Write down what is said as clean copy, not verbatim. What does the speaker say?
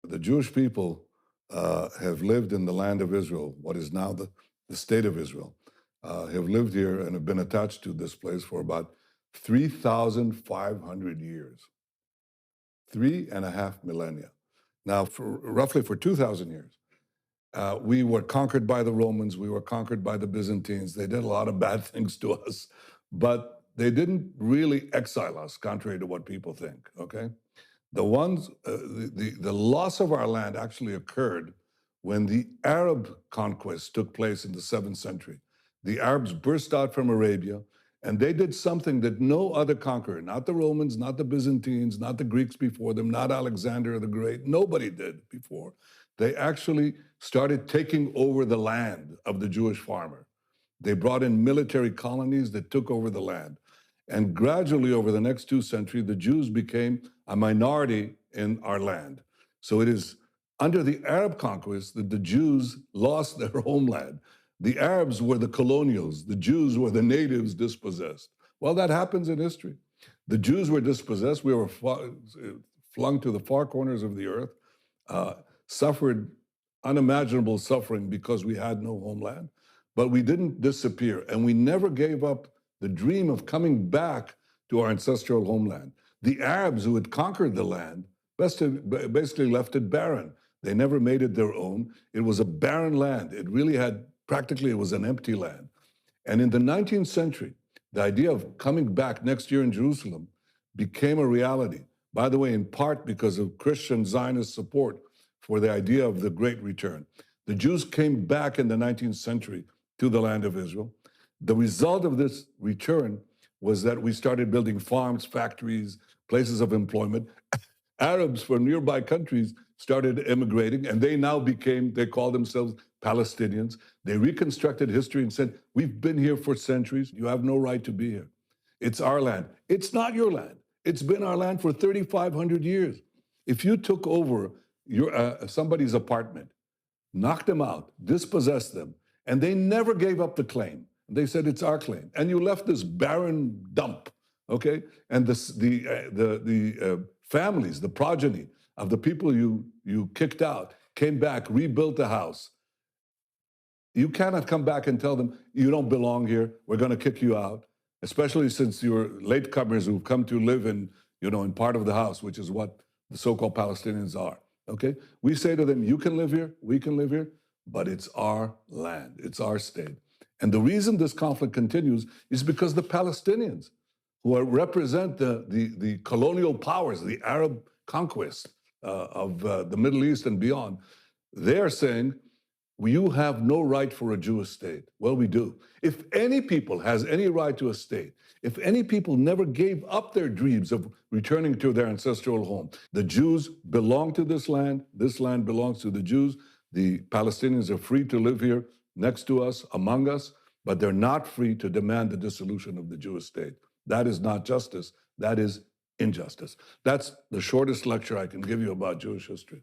the Jewish people have lived in the land of Israel, what is now the state of Israel, have lived here and have been attached to this place for about 3,500 years, 3.5 millennia. Now, roughly for 2,000 years, we were conquered by the Romans, we were conquered by the Byzantines. They did a lot of bad things to us, but they didn't really exile us, contrary to what people think, okay? The loss of our land actually occurred when the Arab conquest took place in the 7th century. The Arabs burst out from Arabia, and they did something that no other conqueror, not the Romans, not the Byzantines, not the Greeks before them, not Alexander the Great, nobody did before. They actually started taking over the land of the Jewish farmer. They brought in military colonies that took over the land. And gradually, over the next 2 centuries, the Jews became a minority in our land. So it is under the Arab conquest that the Jews lost their homeland. The Arabs were the colonials. The Jews were the natives dispossessed. Well, that happens in history. The Jews were dispossessed. We were flung to the far corners of the earth, suffered unimaginable suffering because we had no homeland. But we didn't disappear, and we never gave up the dream of coming back to our ancestral homeland. The Arabs who had conquered the land basically left it barren. They never made it their own. It was a barren land. It really had, practically, it was an empty land. And in the 19th century, the idea of coming back next year in Jerusalem became a reality. By the way, in part because of Christian Zionist support for the idea of the Great Return. The Jews came back in the 19th century to the land of Israel. The result of this return was that we started building farms, factories, places of employment. Arabs from nearby countries started immigrating, and they now they call themselves Palestinians. They reconstructed history and said, we've been here for centuries. You have no right to be here. It's our land. It's not your land. It's been our land for 3,500 years. If you took over somebody's apartment, knocked them out, dispossessed them, and they never gave up the claim. They said, it's our claim. And you left this barren dump, okay? And the families, the progeny of the people you kicked out came back, rebuilt the house. You cannot come back and tell them, you don't belong here, we're gonna kick you out, especially since you're latecomers who've come to live in part of the house, which is what the so-called Palestinians are, okay? We say to them, you can live here, we can live here, but it's our land, it's our state. And the reason this conflict continues is because the Palestinians, who represent the colonial powers, the Arab conquest of the Middle East and beyond, they're saying, you have no right for a Jewish state. Well, we do. If any people has any right to a state, if any people never gave up their dreams of returning to their ancestral home, the Jews belong to this land belongs to the Jews, the Palestinians are free to live here next to us, among us, but they're not free to demand the dissolution of the Jewish state. That is not justice, that is injustice. That's the shortest lecture I can give you about Jewish history.